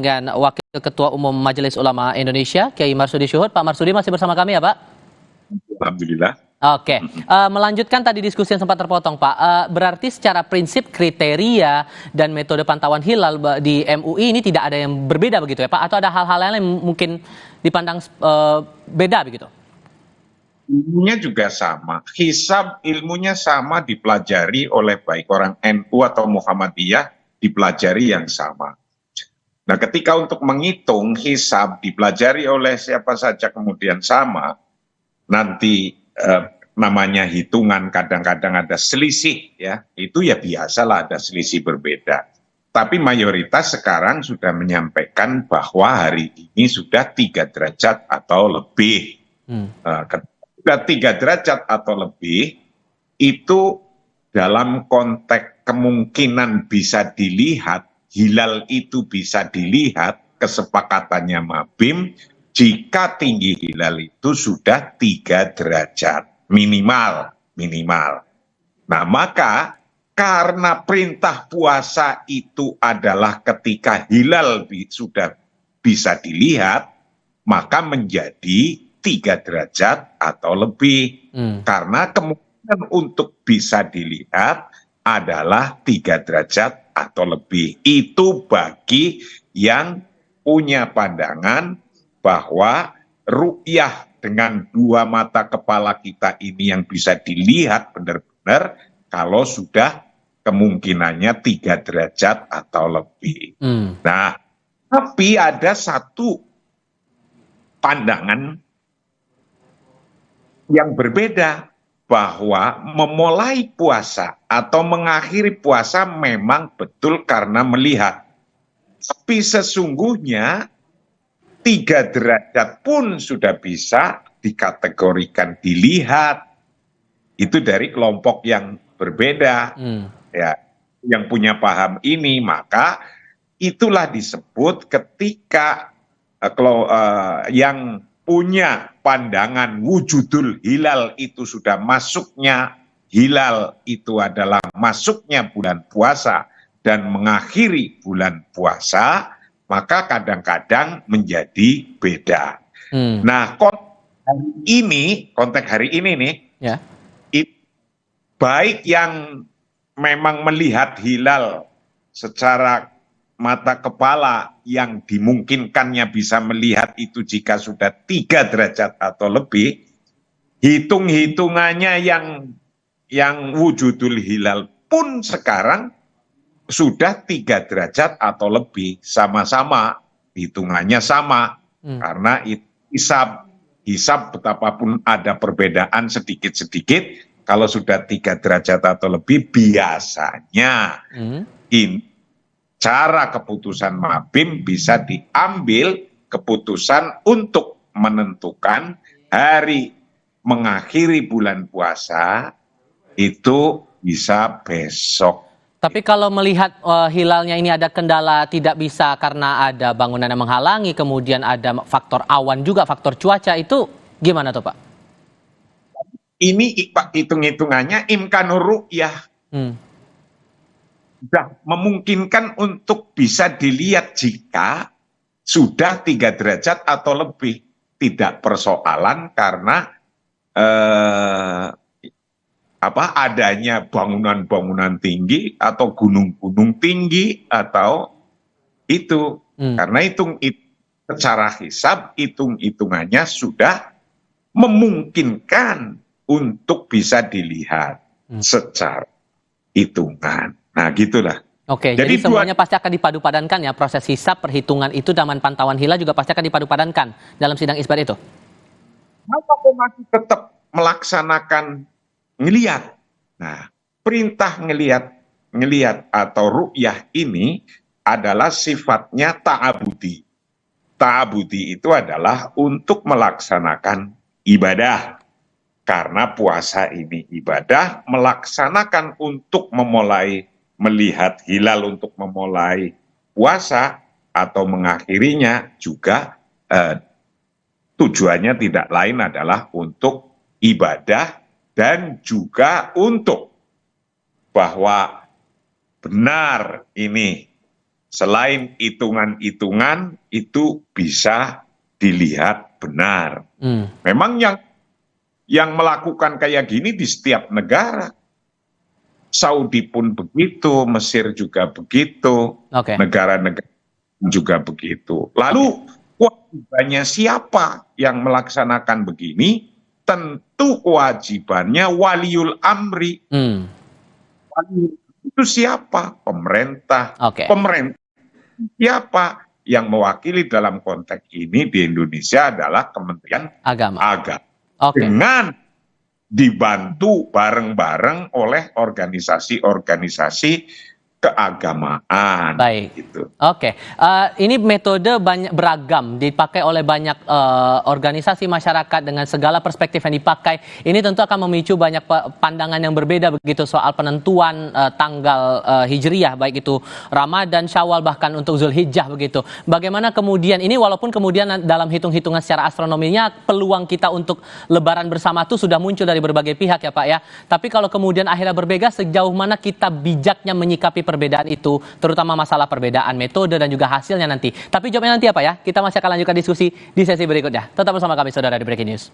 dengan Wakil Ketua Umum Majelis Ulama Indonesia, Kiai Marsudi Syuhud. Pak Marsudi masih bersama kami ya, Pak? Alhamdulillah. Oke, melanjutkan tadi diskusi yang sempat terpotong, Pak. Berarti secara prinsip kriteria dan metode pantauan hilal di MUI ini tidak ada yang berbeda begitu ya, Pak? Atau ada hal-hal lain yang mungkin dipandang beda begitu? Ilmunya juga sama, hisab ilmunya sama, dipelajari oleh baik orang NU atau Muhammadiyah, dipelajari yang sama. Nah, ketika untuk menghitung hisab dipelajari oleh siapa saja kemudian sama, nanti namanya hitungan kadang-kadang ada selisih ya, itu ya biasalah ada selisih berbeda. Tapi mayoritas sekarang sudah menyampaikan bahwa hari ini sudah 3 derajat atau lebih. Sudah 3 derajat atau lebih, itu dalam konteks kemungkinan bisa dilihat, hilal itu bisa dilihat, kesepakatannya Mabim, jika tinggi hilal itu sudah 3 derajat minimal. Nah, maka karena perintah puasa itu adalah ketika hilal sudah bisa dilihat, maka menjadi 3 derajat atau lebih. Karena kemungkinan untuk bisa dilihat adalah 3 derajat atau lebih. Itu bagi yang punya pandangan bahwa ru'yah dengan 2 mata kepala kita ini yang bisa dilihat benar-benar kalau sudah kemungkinannya 3 derajat atau lebih. Nah, tapi ada satu pandangan yang berbeda, bahwa memulai puasa atau mengakhiri puasa memang betul karena melihat. Tapi sesungguhnya 3 derajat pun sudah bisa dikategorikan dilihat. Itu dari kelompok yang berbeda. Ya, yang punya paham ini, maka itulah disebut ketika yang punya pandangan wujudul hilal itu sudah masuknya hilal itu adalah masuknya bulan puasa dan mengakhiri bulan puasa, maka kadang-kadang menjadi beda. Nah, konteks hari ini nih, ya, baik yang memang melihat hilal secara mata kepala yang dimungkinkannya bisa melihat itu jika sudah 3 derajat atau lebih, hitung-hitungannya yang wujudul hilal pun sekarang sudah 3 derajat atau lebih, sama-sama hitungannya sama. Karena hisab betapapun ada perbedaan sedikit-sedikit, kalau sudah 3 derajat atau lebih biasanya cara keputusan Mabim bisa diambil keputusan untuk menentukan hari mengakhiri bulan puasa itu bisa besok. Tapi kalau melihat hilalnya ini ada kendala tidak bisa karena ada bangunan yang menghalangi, kemudian ada faktor awan juga, faktor cuaca, itu gimana tuh Pak? Ini hitung-hitungannya imkanur ru'yah. Sudah memungkinkan untuk bisa dilihat jika sudah 3 derajat atau lebih. Tidak persoalan karena adanya bangunan-bangunan tinggi atau gunung-gunung tinggi atau itu. Karena secara hisab hitung-hitungannya sudah memungkinkan untuk bisa dilihat secara hitungan. Nah, gitulah. Oke, jadi semuanya pasti akan dipadu-padankan ya, proses hisab, perhitungan itu, zaman pantauan hilal juga pasti akan dipadu-padankan dalam sidang isbat itu? Maka masih tetap melaksanakan ngelihat. Nah, perintah ngelihat atau ru'yah ini adalah sifatnya ta'abudi. Ta'abudi itu adalah untuk melaksanakan ibadah. Karena puasa ini ibadah, melaksanakan untuk melihat hilal untuk memulai puasa atau mengakhirinya juga tujuannya tidak lain adalah untuk ibadah dan juga untuk bahwa benar ini selain hitungan-hitungan itu bisa dilihat benar. Memang yang melakukan kayak gini di setiap negara. Saudi pun begitu, Mesir juga begitu, negara-negara juga begitu. Lalu kewajibannya siapa yang melaksanakan begini? Tentu kewajibannya waliul amri. Waliul itu siapa? Pemerintah. Pemerintah siapa? Yang mewakili dalam konteks ini di Indonesia adalah Kementerian Agama. Dengan dibantu bareng-bareng oleh organisasi-organisasi keagamaan. Baik. Gitu. Ini metode banyak beragam dipakai oleh banyak organisasi masyarakat dengan segala perspektif yang dipakai. Ini tentu akan memicu banyak pandangan yang berbeda begitu soal penentuan tanggal hijriyah, baik itu Ramadan, Syawal, bahkan untuk Zulhijjah begitu. Bagaimana kemudian ini, walaupun kemudian dalam hitung-hitungan secara astronominya peluang kita untuk Lebaran bersama itu sudah muncul dari berbagai pihak ya Pak ya. Tapi kalau kemudian akhirnya berbeda, sejauh mana kita bijaknya menyikapi perbedaan itu, terutama masalah perbedaan metode dan juga hasilnya nanti. Tapi jawabnya nanti apa ya? Kita masih akan lanjutkan diskusi di sesi berikutnya. Tetap bersama kami saudara di Breaking News.